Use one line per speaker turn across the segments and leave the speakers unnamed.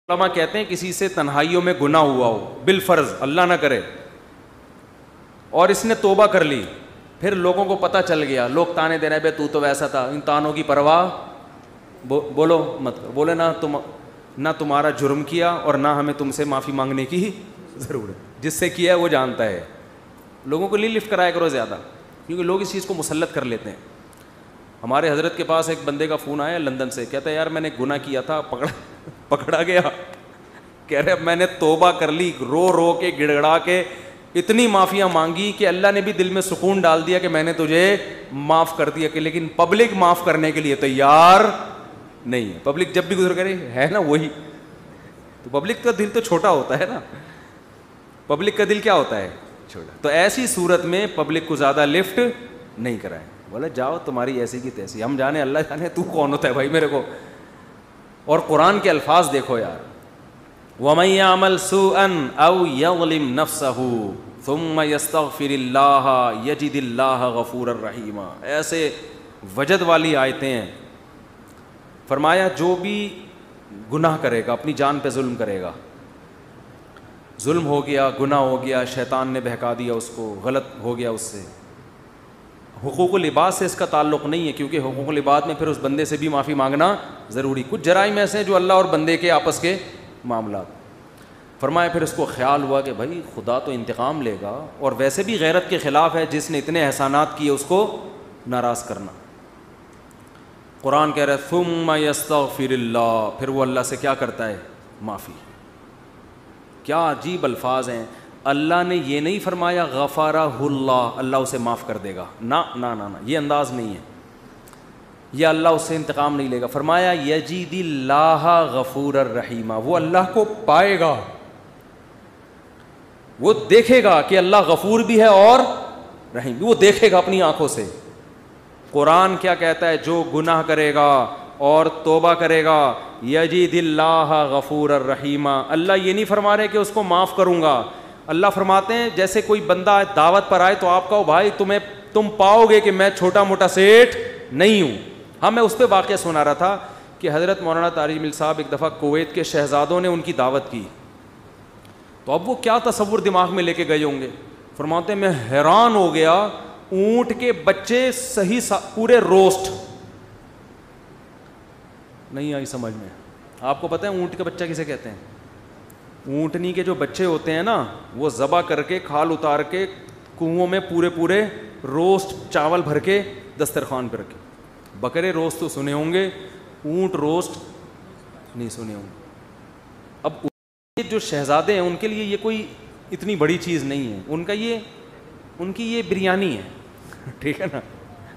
علماء کہتے ہیں کسی سے تنہائیوں میں گناہ ہوا ہو بالفرض، اللہ نہ کرے، اور اس نے توبہ کر لی، پھر لوگوں کو پتہ چل گیا، لوگ تانے دے رہے بے تو ویسا تھا، ان تانوں کی پرواہ بولو مت، بولے نہ تمہارا جرم کیا اور نہ ہمیں تم سے معافی مانگنے کی ضرورت، جس سے کیا ہے وہ جانتا ہے. لوگوں کو لفٹ کرایا کرو زیادہ، کیونکہ لوگ اس چیز کو مسلط کر لیتے ہیں. ہمارے حضرت کے پاس ایک بندے کا فون آیا لندن سے، کہتا ہے یار میں نے گناہ کیا تھا، پکڑا گیا، کہہ رہے اب میں نے توبہ کر لی، رو رو کے گڑ گڑا کے اتنی معافیاں مانگی کہ اللہ نے بھی دل میں سکون ڈال دیا کہ میں نے تجھے معاف کر دیا، کہ لیکن پبلک معاف کرنے کے لیے تیار نہیں ہے. پبلک جب بھی گزر کرے ہے نا وہی، تو پبلک کا دل تو چھوٹا ہوتا ہے نا، پبلک کا دل کیا ہوتا ہے چھوٹا. تو ایسی صورت میں پبلک کو زیادہ لفٹ نہیں کرائے، بولے جاؤ تمہاری ایسی کی تیسی، ہم جانے اللہ جانے تو کون ہوتا ہے بھائی میرے کو. اور قرآن کے الفاظ دیکھو یار، وَمَن يَعْمَلْ سُوءًا أَوْ يَظْلِمْ نَفْسَهُ ثُمَّ يَسْتَغْفِرِ اللَّهَ يَجِدِ اللَّهَ غَفُورًا رَحِيمًا. ایسے وجد والی آیتیں ہیں. فرمایا جو بھی گناہ کرے گا، اپنی جان پہ ظلم کرے گا، ظلم ہو گیا، گناہ ہو گیا، شیطان نے بہکا دیا اس کو، غلط ہو گیا اس سے، حقوق العباد سے اس کا تعلق نہیں ہے، کیونکہ حقوق العباد میں پھر اس بندے سے بھی معافی مانگنا ضروری. کچھ جرائم ایسے ہیں جو اللہ اور بندے کے آپس کے معاملات. فرمایا پھر اس کو خیال ہوا کہ بھائی خدا تو انتقام لے گا، اور ویسے بھی غیرت کے خلاف ہے جس نے اتنے احسانات کیے اس کو ناراض کرنا. قرآن کہہ رہا ہے ثم یستغفر اللہ، پھر وہ اللہ سے کیا کرتا ہے؟ معافی. کیا عجیب الفاظ ہیں. اللہ نے یہ نہیں فرمایا غفارہ اللہ، اللہ اسے معاف کر دے گا، نہ نہ نہ نہ، یہ انداز نہیں ہے، یہ اللہ اس سے انتقام نہیں لے گا. فرمایا یجید اللہ غفور الرحیم، وہ اللہ کو پائے گا، وہ دیکھے گا کہ اللہ غفور بھی ہے اور رحیم بھی، وہ دیکھے گا اپنی آنکھوں سے. قرآن کیا کہتا ہے؟ جو گناہ کرے گا اور توبہ کرے گا یجید اللہ غفور الرحیم. اللہ یہ نہیں فرما رہے کہ اس کو معاف کروں گا، اللہ فرماتے ہیں جیسے کوئی بندہ دعوت پر آئے تو آپ کہو بھائی تم پاؤ گے کہ میں چھوٹا موٹا سیٹ نہیں ہوں. ہاں میں اس پہ واقعہ سنا رہا تھا کہ حضرت مولانا طارق مل صاحب ایک دفعہ کویت کے شہزادوں نے ان کی دعوت کی، تو اب وہ کیا تصور دماغ میں لے کے گئے ہوں گے. فرماتے ہیں میں حیران ہو گیا، اونٹ کے بچے صحیح پورے روسٹ. نہیں آئی سمجھ میں؟ آپ کو پتہ ہے اونٹ کا بچہ کسے کہتے ہیں؟ اونٹنی کے جو بچے ہوتے ہیں نا، وہ ذبح کر کے کھال اتار کے کنووں میں پورے روسٹ چاول بھر کے دسترخوان پہ رکھے. بکرے روسٹ تو سنے ہوں گے، اونٹ روسٹ نہیں سنے ہوں گے. اب جو شہزادے ہیں ان کے لیے یہ کوئی اتنی بڑی چیز نہیں ہے، ان کی یہ بریانی ہے، ٹھیک ہے نا،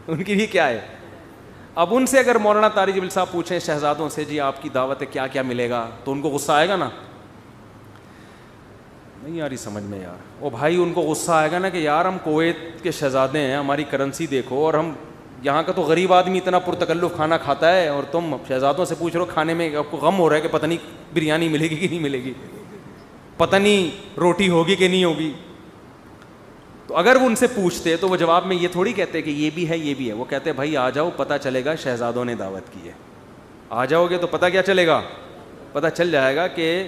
ان کی یہ کیا ہے. اب ان سے اگر مولانا طارق جبیل صاحب پوچھیں شہزادوں سے جی آپ کی دعوت ہے کیا کیا ملے گا، تو ان کو غصہ آئے گا نا؟ نہیں آ رہی سمجھ میں یار. وہ بھائی ان کو غصہ آئے گا نا کہ یار ہم کویت کے شہزادے ہیں، ہماری کرنسی دیکھو، اور ہم یہاں کا تو غریب آدمی اتنا پرتکلف کھانا کھاتا ہے، اور تم شہزادوں سے پوچھ رہے ہو کھانے میں، آپ کو غم ہو رہا ہے کہ پتہ نہیں بریانی ملے گی کہ نہیں ملے گی، پتہ نہیں روٹی ہوگی کہ نہیں ہوگی. تو اگر وہ ان سے پوچھتے تو وہ جواب میں یہ تھوڑی کہتے کہ یہ بھی ہے یہ بھی ہے، وہ کہتے بھائی آ جاؤ پتہ چلے گا شہزادوں نے دعوت کی ہے. آ جاؤ گے تو پتہ کیا چلے گا؟ پتہ چل جائے گا کہ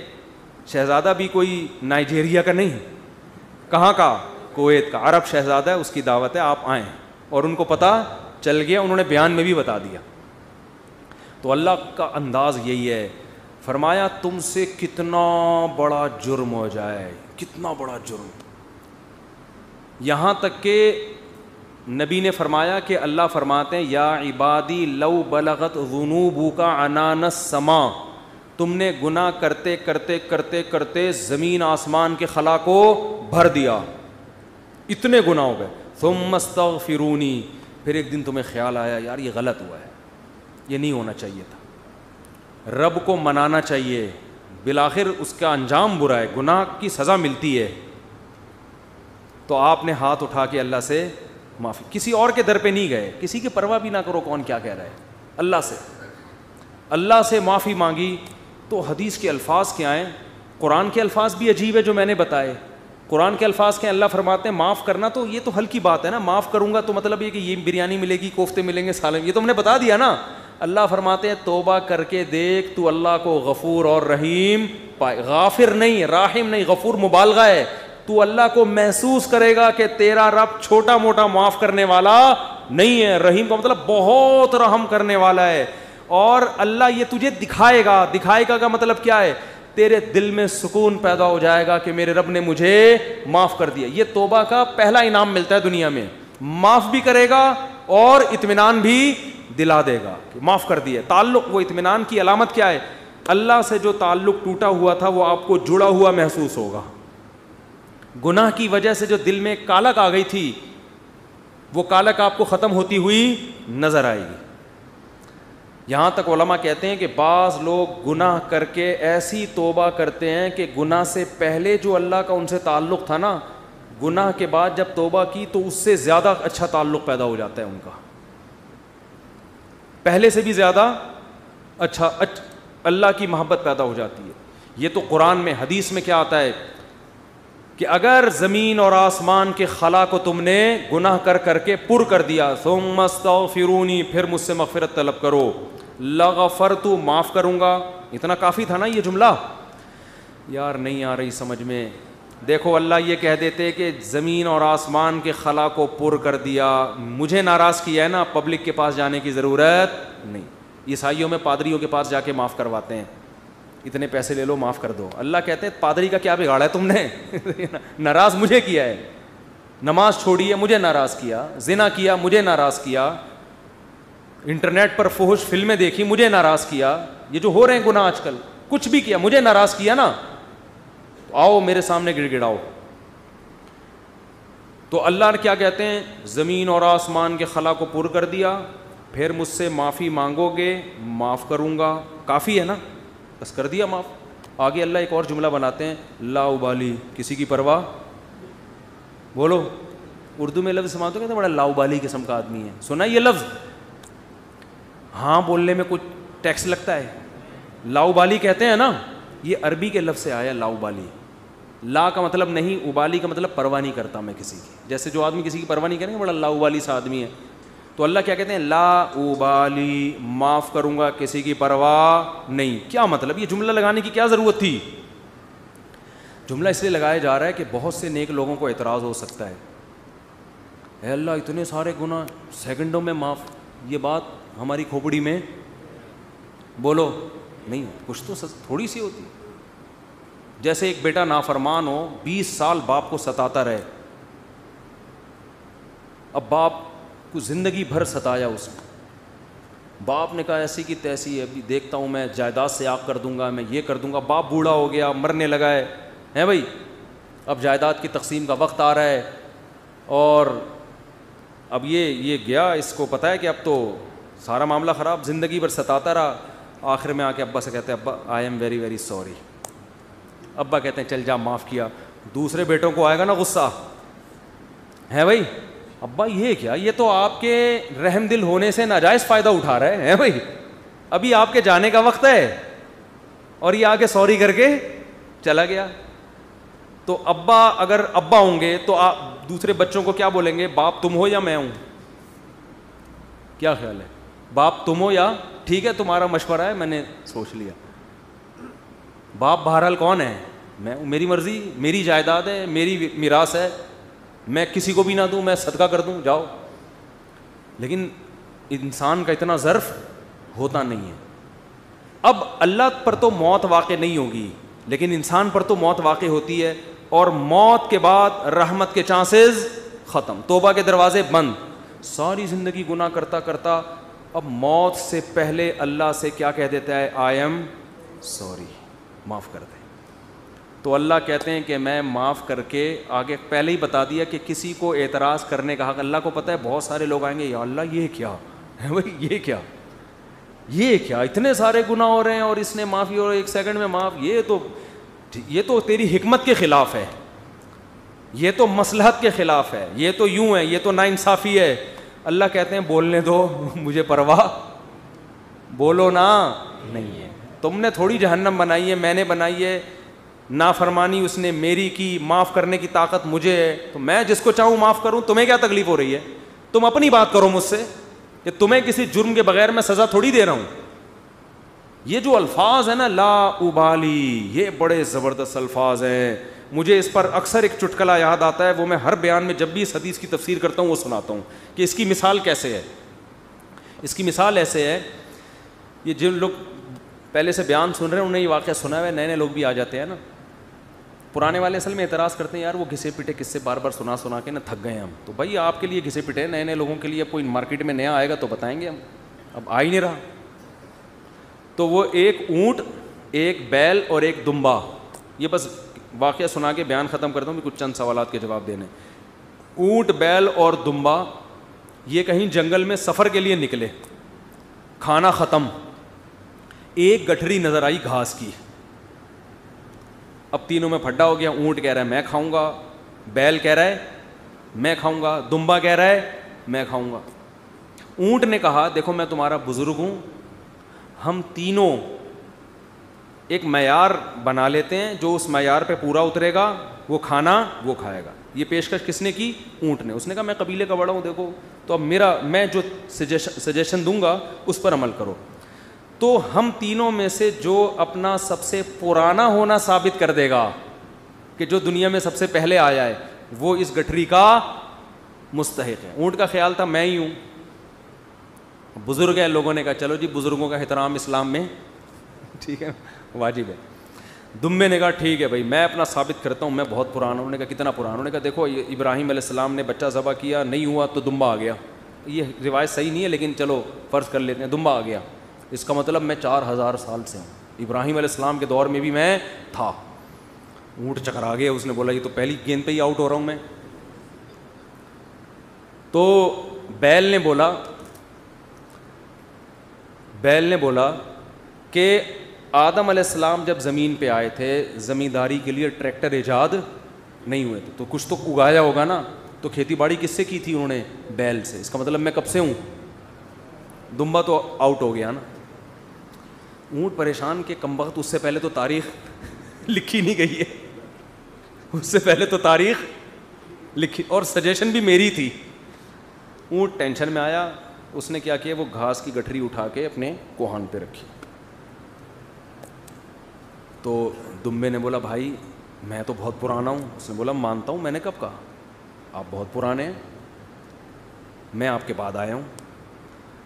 شہزادہ بھی کوئی نائجیریا کا نہیں، کہاں کا؟ کویت کا، عرب شہزادہ ہے، اس کی دعوت ہے، آپ آئیں. اور ان کو پتہ چل گیا، انہوں نے بیان میں بھی بتا دیا. تو اللہ کا انداز یہی ہے. فرمایا تم سے کتنا بڑا جرم ہو جائے، کتنا بڑا جرم، یہاں تک کہ نبی نے فرمایا کہ اللہ فرماتے ہیں یا عبادی لو بلغت ذنوبک عنان السماء، تم نے گناہ کرتے کرتے کرتے کرتے زمین آسمان کے خلا کو بھر دیا، اتنے گناہ ہو گئے. ثم استغفرونی، پھر ایک دن تمہیں خیال آیا یار یہ غلط ہوا ہے، یہ نہیں ہونا چاہیے تھا، رب کو منانا چاہیے، بالآخر اس کا انجام برا ہے، گناہ کی سزا ملتی ہے. تو آپ نے ہاتھ اٹھا کے اللہ سے معافی، کسی اور کے در پہ نہیں گئے، کسی کی پرواہ بھی نہ کرو کون کیا کہہ رہا ہے، اللہ سے معافی مانگی. تو حدیث کے الفاظ کیا ہیں؟ قرآن کے الفاظ بھی عجیب ہے جو میں نے بتائے. قرآن کے الفاظ کے اللہ فرماتے ہیں معاف کرنا تو یہ تو ہلکی بات ہے نا، معاف کروں گا تو مطلب یہ کہ یہ بریانی ملے گی، کوفتے ملیں گے، سالن، یہ تو ہم نے بتا دیا نا. اللہ فرماتے ہیں توبہ کر کے دیکھ تو اللہ کو غفور اور رحیم پائے. غافر نہیں, راحم نہیں, غفور مبالغہ ہے. تو اللہ کو محسوس کرے گا کہ تیرا رب چھوٹا موٹا معاف کرنے والا نہیں ہے. رحیم کا مطلب بہت رحم کرنے والا ہے. اور اللہ یہ تجھے دکھائے گا. دکھائے گا کا مطلب کیا ہے؟ تیرے دل میں سکون پیدا ہو جائے گا کہ میرے رب نے مجھے معاف کر دیا. یہ توبہ کا پہلا انعام ملتا ہے دنیا میں. معاف بھی کرے گا اور اطمینان بھی دلا دے گا کہ معاف کر دیا. تعلق, وہ اطمینان کی علامت کیا ہے؟ اللہ سے جو تعلق ٹوٹا ہوا تھا وہ آپ کو جڑا ہوا محسوس ہوگا. گناہ کی وجہ سے جو دل میں کالک آ گئی تھی وہ کالک آپ کو ختم ہوتی ہوئی نظر آئے گی. یہاں تک علماء کہتے ہیں کہ بعض لوگ گناہ کر کے ایسی توبہ کرتے ہیں کہ گناہ سے پہلے جو اللہ کا ان سے تعلق تھا نا, گناہ کے بعد جب توبہ کی تو اس سے زیادہ اچھا تعلق پیدا ہو جاتا ہے ان کا, پہلے سے بھی زیادہ اچھا اللہ کی محبت پیدا ہو جاتی ہے. یہ تو قرآن میں, حدیث میں کیا آتا ہے کہ اگر زمین اور آسمان کے خلا کو تم نے گناہ کر کر کے پر کر دیا, ثم استغفرونی, پھر مجھ سے مغفرت طلب کرو, لغفرت, معاف کروں گا. اتنا کافی تھا نا یہ جملہ؟ یار نہیں آ رہی سمجھ میں. دیکھو اللہ یہ کہہ دیتے کہ زمین اور آسمان کے خلا کو پر کر دیا, مجھے ناراض کیا ہے نا, پبلک کے پاس جانے کی ضرورت نہیں. عیسائیوں میں پادریوں کے پاس جا کے معاف کرواتے ہیں, اتنے پیسے لے لو معاف کر دو. اللہ کہتے ہیں پادری کا کیا بگاڑا ہے تم نے؟ ناراض مجھے کیا ہے, نماز چھوڑی ہے مجھے ناراض کیا, زنا کیا مجھے ناراض کیا, انٹرنیٹ پر فحش فلمیں دیکھی مجھے ناراض کیا, یہ جو ہو رہے ہیں گناہ آج کل, کچھ بھی کیا مجھے ناراض کیا نا, آؤ میرے سامنے گڑ گڑاؤ. تو اللہ کیا کہتے ہیں, زمین اور آسمان کے خلا کو پر کر دیا, پھر مجھ سے معافی مانگو گے معاف کروں گا. کافی ہے نا, بس کر دیا معاف. آگے اللہ ایک اور جملہ بناتے ہیں, لا ابالی, کسی کی پرواہ. بولو اردو میں لفظ سماعت ہو کہتے ہیں بڑا لا ابالی قسم کا آدمی ہے. سنا یہ لفظ؟ ہاں بولنے میں کچھ ٹیکس لگتا ہے. لا ابالی کہتے ہیں نا, یہ عربی کے لفظ سے آیا لا ابالی. لا کا مطلب نہیں, ابالی کا مطلب پرواہ نہیں کرتا میں کسی کی. جیسے جو آدمی کسی کی پرواہ نہیں کریں گے بڑا لا ابالی سا آدمی ہے. تو اللہ کیا کہتے ہیں, لا ابالی, معاف کروں گا کسی کی پرواہ نہیں. کیا مطلب؟ یہ جملہ لگانے کی کیا ضرورت تھی؟ جملہ اس لیے لگایا جا رہا ہے کہ بہت سے نیک لوگوں کو اعتراض ہو سکتا ہے, اے اللہ اتنے سارے گناہ سیکنڈوں میں معاف, یہ بات ہماری کھوپڑی میں بولو نہیں, کچھ تو تھوڑی سی ہوتی. جیسے ایک بیٹا نافرمان ہو, 20 سال باپ کو ستاتا رہے, اب باپ کو زندگی بھر ستایا اس نے, باپ نے کہا ایسی کی تیسی ہے, ابھی دیکھتا ہوں میں جائیداد سے آگ کر دوں گا, میں یہ کر دوں گا. باپ بوڑھا ہو گیا, مرنے لگا ہے بھائی, اب جائیداد کی تقسیم کا وقت آ رہا ہے, اور اب یہ گیا, اس کو پتہ ہے کہ اب تو سارا معاملہ خراب, زندگی بھر ستاتا رہا. آخر میں آ کے ابا سے کہتے ہیں ابا I am very very sorry. ابا کہتے ہیں چل جا معاف کیا. دوسرے بیٹوں کو آئے گا نا غصہ, ہے بھائی ابا یہ کیا, یہ تو آپ کے رحم دل ہونے سے ناجائز فائدہ اٹھا رہے ہیں بھائی, ابھی آپ کے جانے کا وقت ہے اور یہ آگے سوری کر کے چلا گیا. تو ابا اگر ابا ہوں گے تو آپ دوسرے بچوں کو کیا بولیں گے, باپ تم ہو یا میں ہوں؟ کیا خیال ہے, باپ تم ہو یا ٹھیک ہے تمہارا مشورہ ہے میں نے سوچ لیا. باپ بہرحال کون ہے, میں, میری مرضی, میری جائیداد ہے, میری میراث ہے, میں کسی کو بھی نہ دوں, میں صدقہ کر دوں, جاؤ. لیکن انسان کا اتنا ظرف ہوتا نہیں ہے. اب اللہ پر تو موت واقع نہیں ہوگی, لیکن انسان پر تو موت واقع ہوتی ہے, اور موت کے بعد رحمت کے چانسز ختم, توبہ کے دروازے بند. ساری زندگی گناہ کرتا کرتا اب موت سے پہلے اللہ سے کیا کہہ دیتا ہے, آئی ایم سوری, معاف کر دے. تو اللہ کہتے ہیں کہ میں معاف کر کے, آگے پہلے ہی بتا دیا کہ کسی کو اعتراض کرنے کا حق, اللہ کو پتہ ہے بہت سارے لوگ آئیں گے, یا اللہ یہ کیا ہے بھائی, یہ کیا اتنے سارے گناہ ہو رہے ہیں اور اس نے معافی اور 1 سیکنڈ میں معاف, یہ تو تیری حکمت کے خلاف ہے, یہ تو مصلحت کے خلاف ہے, یہ تو یوں ہے, یہ تو ناانصافی ہے. اللہ کہتے ہیں بولنے دو, مجھے پرواہ, بولو نا, نہیں ہے. تم نے تھوڑی جہنم بنائی ہے, میں نے بنائی ہے. نافرمانی اس نے میری کی, معاف کرنے کی طاقت مجھے ہے, تو میں جس کو چاہوں معاف کروں. تمہیں کیا تکلیف ہو رہی ہے, تم اپنی بات کرو مجھ سے, کہ تمہیں کسی جرم کے بغیر میں سزا تھوڑی دے رہا ہوں. یہ جو الفاظ ہیں نا لا ابالی, یہ بڑے زبردست الفاظ ہیں. مجھے اس پر اکثر ایک چٹکلا یاد آتا ہے, وہ میں ہر بیان میں جب بھی اس حدیث کی تفسیر کرتا ہوں وہ سناتا ہوں کہ اس کی مثال کیسے ہے. اس کی مثال ایسے ہے, یہ جن لوگ پہلے سے بیان سن رہے ہیں انہیں یہ واقعہ سنا ہوا ہے, نئے نئے لوگ بھی آ جاتے ہیں نا. پرانے والے اصل میں اعتراض کرتے ہیں یار وہ گھسے پٹے قصے بار بار سنا سنا کے نا تھک گئے ہم. تو بھائی آپ کے لیے گھسے پٹے, نئے نئے لوگوں کے لیے کوئی مارکیٹ میں نیا آئے گا تو بتائیں گے ہم, اب آ ہی نہیں رہا. تو وہ ایک اونٹ, ایک بیل اور ایک دمبا, یہ بس واقعہ سنا کے بیان ختم کرتا ہوں, کچھ چند سوالات کے جواب دینے. اونٹ, بیل اور دمبا یہ کہیں جنگل میں سفر کے لیے نکلے, کھانا ختم, ایک گٹھری نظر آئی گھاس کی. اب تینوں میں پھڈا ہو گیا. اونٹ کہہ رہا ہے میں کھاؤں گا, بیل کہہ رہا ہے میں کھاؤں گا, دمبا کہہ رہا ہے میں کھاؤں گا. اونٹ نے کہا دیکھو میں تمہارا بزرگ ہوں, ہم تینوں ایک معیار بنا لیتے ہیں, جو اس معیار پہ پورا اترے گا وہ کھانا وہ کھائے گا. یہ پیشکش کس نے کی؟ اونٹ نے. اس نے کہا میں قبیلے کا بڑا ہوں, دیکھو تو اب میں جو سجیشن دوں گا اس پر عمل کرو. تو ہم تینوں میں سے جو اپنا سب سے پرانا ہونا ثابت کر دے گا کہ جو دنیا میں سب سے پہلے آیا ہے وہ اس گٹھری کا مستحق ہے. اونٹ کا خیال تھا میں ہی ہوں, بزرگ ہے. لوگوں نے کہا چلو جی بزرگوں کا احترام اسلام میں ٹھیک ہے واجب ہے. دمبے نے کہا ٹھیک ہے بھائی میں اپنا ثابت کرتا ہوں میں بہت پرانا ہوں. انہوں نے کہا کتنا پرانا؟ انہوں نے کہا دیکھو ابراہیم علیہ السلام نے بچہ ذبح کیا, نہیں ہوا تو دمبا آ گیا. یہ روایت صحیح نہیں ہے لیکن چلو فرض کر لیتے ہیں, دمبا آ گیا. اس کا مطلب میں 4000 سال سے ہوں, ابراہیم علیہ السلام کے دور میں بھی میں تھا. اونٹ چکرا گیا, اس نے بولا یہ تو پہلی گیند پہ ہی آؤٹ ہو رہا ہوں میں. تو بیل نے بولا کہ آدم علیہ السلام جب زمین پہ آئے تھے زمینداری کے لیے ٹریکٹر ایجاد نہیں ہوئے تھے, تو کچھ تو اگایا ہوگا نا. تو کھیتی باڑی کس سے کی تھی انہوں نے؟ بیل سے. اس کا مطلب میں کب سے ہوں؟ دمبا تو آؤٹ ہو گیا نا. اونٹ پریشان کہ کم وقت, اس سے پہلے تو تاریخ لکھی نہیں گئی ہے, اس سے پہلے تو تاریخ لکھی اور سجیشن بھی میری تھی. اونٹ ٹینشن میں آیا. اس نے کیا کیا, وہ گھاس کی گٹھری اٹھا کے اپنے کوہان پہ رکھی. تو دمبے نے بولا بھائی میں تو بہت پرانا ہوں. اس نے بولا مانتا ہوں, میں نے کب کہا آپ بہت پرانے ہیں, میں آپ کے بعد آیا ہوں.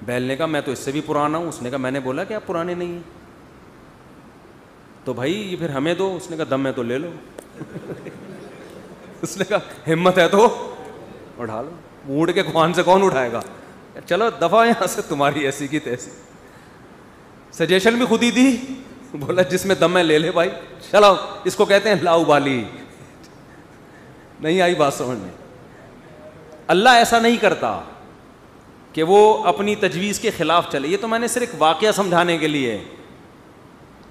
بیل نے کہا میں تو اس سے بھی پرانا ہوں. اس نے کہا میں نے بولا کہ آپ پرانے نہیں ہیں. تو بھائی یہ پھر ہمیں دو. اس نے کہا دم ہے تو لے لو. اس نے کہا ہمت ہے تو اٹھا لو. اونٹ کے کوہان سے کون اٹھائے گا؟ چلو دفعہ یہاں سے, تمہاری ایسی کی تیسی. سجیشن بھی خود ہی دی. بولا جس میں دم ہے لے لے بھائی, چلو اس کو کہتے ہیں لا ابالی. نہیں آئی بات سمجھ میں؟ اللہ ایسا نہیں کرتا کہ وہ اپنی تجویز کے خلاف چلے. یہ تو میں نے صرف ایک واقعہ سمجھانے کے لیے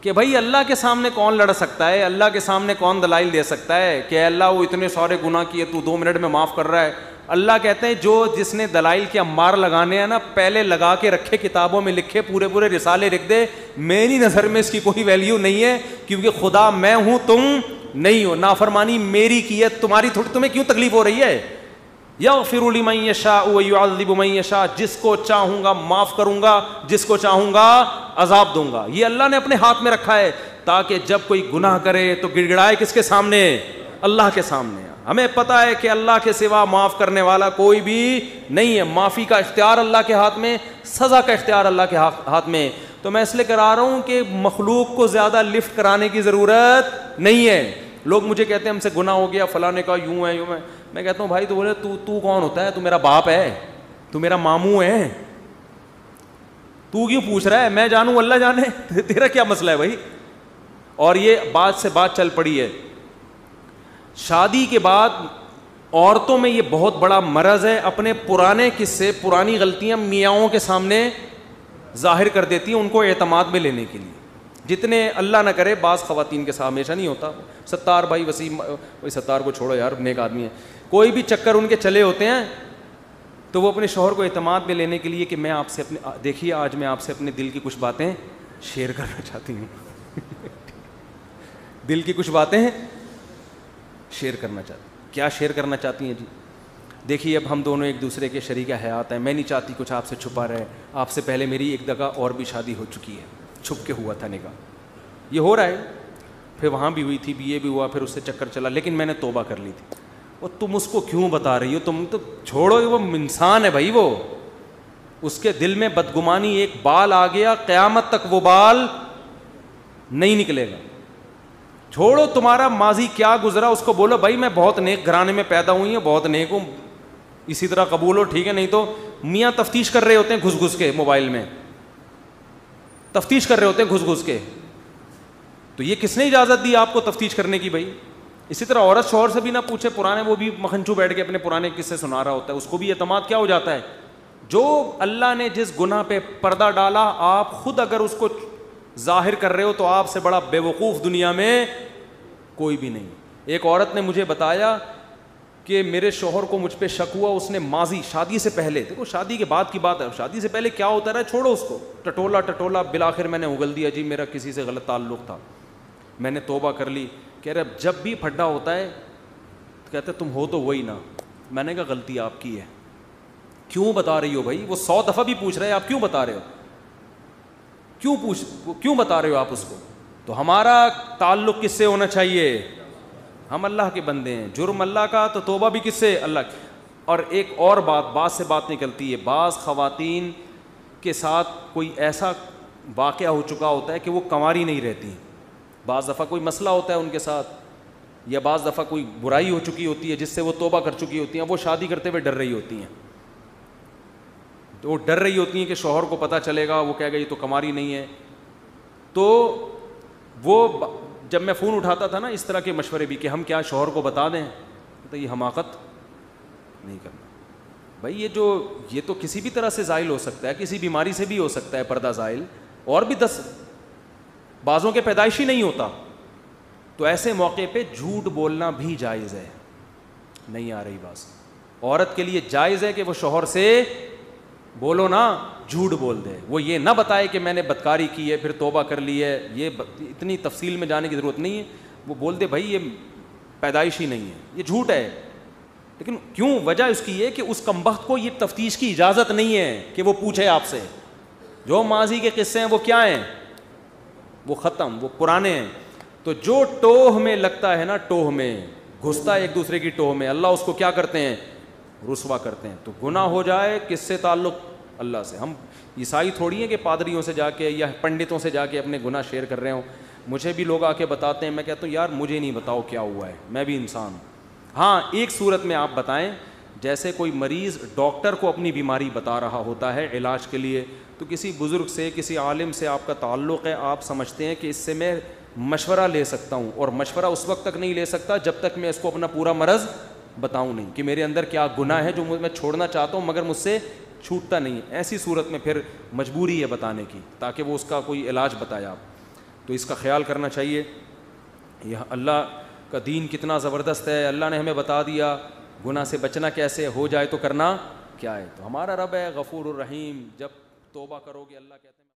کہ بھائی اللہ کے سامنے کون لڑ سکتا ہے, اللہ کے سامنے کون دلائل دے سکتا ہے کہ اے اللہ وہ اتنے سارے گناہ کیے تو 2 منٹ میں معاف کر رہا ہے. اللہ کہتے ہیں جو جس نے دلائل کے انبار لگانے ہیں نا پہلے لگا کے رکھے, کتابوں میں لکھے, پورے رسالے لکھ دے. میری نظر میں اس کی کوئی ویلیو نہیں ہے کیونکہ خدا میں ہوں تم نہیں ہو. نافرمانی میری کی ہے, تمہاری تمہیں کیوں تکلیف ہو رہی ہے؟ یغفر لمن یشاء ویعذب من یشاء. جس کو چاہوں گا معاف کروں گا, جس کو چاہوں گا عذاب دوں گا. یہ اللہ نے اپنے ہاتھ میں رکھا ہے تاکہ جب کوئی گناہ کرے تو گڑ گڑائے کس کے سامنے؟ اللہ کے سامنے. ہمیں پتہ ہے کہ اللہ کے سوا معاف کرنے والا کوئی بھی نہیں ہے. معافی کا اختیار اللہ کے ہاتھ میں, سزا کا اختیار اللہ کے ہاتھ میں. تو میں اس لیے کرا رہا ہوں کہ مخلوق کو زیادہ لفٹ کرانے کی ضرورت نہیں ہے. لوگ مجھے کہتے ہیں ہم سے گناہ ہو گیا, فلاں نے کہا یوں ہے یوں ہے. میں کہتا ہوں بھائی تو بولے تو کون ہوتا ہے؟ تو میرا باپ ہے, تو میرا ماموں ہے, تو کیوں پوچھ رہا ہے؟ میں جانوں اللہ جانے, تیرا کیا مسئلہ ہے بھائی؟ اور یہ بات سے بات چل پڑی ہے. شادی کے بعد عورتوں میں یہ بہت بڑا مرض ہے, اپنے پرانے قصے, پرانی غلطیاں میاؤں کے سامنے ظاہر کر دیتی ہیں ان کو اعتماد میں لینے کے لیے. جتنے اللہ نہ کرے, بعض خواتین کے ساتھ ہمیشہ نہیں ہوتا. ستار بھائی وسیم, ستار کو چھوڑو یار, نیک آدمی ہے, کوئی بھی چکر ان کے چلے ہوتے ہیں تو وہ اپنے شوہر کو اعتماد میں لینے کے لیے کہ میں آپ سے دیکھیے آج میں آپ سے اپنے دل کی کچھ باتیں شیئر کرنا چاہتی ہوں. دل کی کچھ باتیں شیئر کرنا چاہتی. کیا شیئر کرنا چاہتی ہیں جی؟ دیکھیے اب ہم دونوں ایک دوسرے کے شریک حیات ہیں, میں نہیں چاہتی کچھ آپ سے چھپا رہے. آپ سے پہلے میری ایک جگہ اور بھی شادی ہو چکی ہے, چھپ کے ہوا تھا نکاح, یہ ہو رہا ہے, پھر وہاں بھی ہوئی تھی, یہ بھی ہوا, پھر اس سے چکر چلا, لیکن میں نے توبہ کر لی تھی. اور تم اس کو کیوں بتا رہی ہو؟ تم تو چھوڑو, وہ انسان ہے بھائی, وہ اس کے دل میں بدگمانی ایک بال آ گیا, قیامت تک وہ بال نہیں نکلے گا. چھوڑو تمہارا ماضی کیا گزرا, اس کو بولو بھائی میں بہت نیک گھرانے میں پیدا ہوئی ہوں, بہت نیک ہوں, اسی طرح قبول ہو, ٹھیک ہے. نہیں تو میاں تفتیش کر رہے ہوتے ہیں گھس گھس کے, موبائل میں تفتیش کر رہے ہوتے ہیں گھس گھس کے, تو یہ کس نے اجازت دی آپ کو تفتیش کرنے کی بھائی؟ اسی طرح عورت شوہر سے بھی نہ پوچھے, پرانے, وہ بھی مکھنچو بیٹھ کے اپنے پرانے قصے سنا رہا ہوتا ہے, اس کو بھی اعتماد کیا ہو جاتا ہے. جو اللہ نے جس گناہ پہ پردہ ڈالا, آپ خود اگر اس کو ظاہر کر رہے ہو تو آپ سے بڑا بے وقوف دنیا میں کوئی بھی نہیں. ایک عورت نے مجھے بتایا کہ میرے شوہر کو مجھ پہ شک ہوا, اس نے ماضی شادی سے پہلے, دیکھو شادی کے بعد کی بات ہے, شادی سے پہلے کیا ہوتا رہا چھوڑو اس کو, ٹٹولا بالآخر میں نے اگل دیا, جی میرا کسی سے غلط تعلق تھا, میں نے توبہ کر لی. کہہ رہے جب بھی پھڈا ہوتا ہے کہتے تم ہو تو وہی نا. میں نے کہا غلطی آپ کی ہے, کیوں بتا رہی ہو بھائی؟ وہ 100 دفعہ بھی پوچھ رہے ہیں آپ کیوں بتا رہے ہو, کیوں بتا رہے ہو آپ اس کو؟ تو ہمارا تعلق کس سے ہونا چاہیے؟ ہم اللہ کے بندے ہیں, جرم اللہ کا, تو توبہ بھی کس سے؟ اللہ کی. اور ایک اور بات سے بات نکلتی ہے, بعض خواتین کے ساتھ کوئی ایسا واقعہ ہو چکا ہوتا ہے کہ وہ کنواری نہیں رہتی, بعض دفعہ کوئی مسئلہ ہوتا ہے ان کے ساتھ, یا بعض دفعہ کوئی برائی ہو چکی ہوتی ہے جس سے وہ توبہ کر چکی ہوتی ہیں, وہ شادی کرتے ہوئے ڈر رہی ہوتی ہیں. تو وہ ڈر رہی ہوتی ہیں کہ شوہر کو پتہ چلے گا, وہ کہے گا یہ تو کنواری نہیں ہے. تو وہ جب میں فون اٹھاتا تھا نا اس طرح کے مشورے بھی کہ ہم کیا شوہر کو بتا دیں, تو یہ حماقت نہیں کرنا بھائی. یہ تو کسی بھی طرح سے زائل ہو سکتا ہے, کسی بیماری سے بھی ہو سکتا ہے پردہ زائل, اور بھی 10 بعضوں کے پیدائشی نہیں ہوتا. تو ایسے موقع پہ جھوٹ بولنا بھی جائز ہے. نہیں آ رہی بات؟ عورت کے لیے جائز ہے کہ وہ شوہر سے بولو نا, جھوٹ بول دے, وہ یہ نہ بتائے کہ میں نے بدکاری کی ہے پھر توبہ کر لی ہے, یہ اتنی تفصیل میں جانے کی ضرورت نہیں ہے. وہ بول دے بھائی یہ پیدائشی نہیں ہے, یہ جھوٹ ہے. لیکن کیوں؟ وجہ اس کی یہ کہ اس کمبخت کو یہ تفتیش کی اجازت نہیں ہے کہ وہ پوچھے آپ سے. جو ماضی کے قصے ہیں وہ کیا ہیں؟ وہ ختم, وہ پرانے ہیں. تو جو ٹوہ میں لگتا ہے نا, ٹوہ میں گھستا ہے ایک دوسرے کی ٹوہ میں, اللہ اس کو کیا کرتے ہیں؟ رسوا کرتے ہیں. تو گناہ ہو جائے کس سے تعلق؟ اللہ سے. ہم عیسائی تھوڑی ہیں کہ پادریوں سے جا کے یا پنڈتوں سے جا کے اپنے گناہ شیئر کر رہے ہوں. مجھے بھی لوگ آ کے بتاتے ہیں, میں کہتا ہوں یار مجھے نہیں بتاؤ کیا ہوا ہے, میں بھی انسان ہوں. ہاں ایک صورت میں آپ بتائیں, جیسے کوئی مریض ڈاکٹر کو اپنی بیماری بتا رہا ہوتا ہے علاج کے لیے, تو کسی بزرگ سے, کسی عالم سے آپ کا تعلق ہے, آپ سمجھتے ہیں کہ اس سے میں مشورہ لے سکتا ہوں, اور مشورہ اس وقت تک نہیں لے سکتا جب تک میں اس کو اپنا پورا مرض بتاؤں نہیں کہ میرے اندر کیا گناہ ہے جو میں چھوڑنا چاہتا ہوں مگر مجھ سے چھوٹتا نہیں. ایسی صورت میں پھر مجبوری ہے بتانے کی تاکہ وہ اس کا کوئی علاج بتائے آپ. تو اس کا خیال کرنا چاہیے. یہ اللہ کا دین کتنا زبردست ہے, اللہ نے ہمیں بتا دیا گناہ سے بچنا کیسے, ہو جائے تو کرنا کیا ہے. تو ہمارا رب ہے غفور الرحیم, جب توبہ کرو گے اللہ کہتے ہیں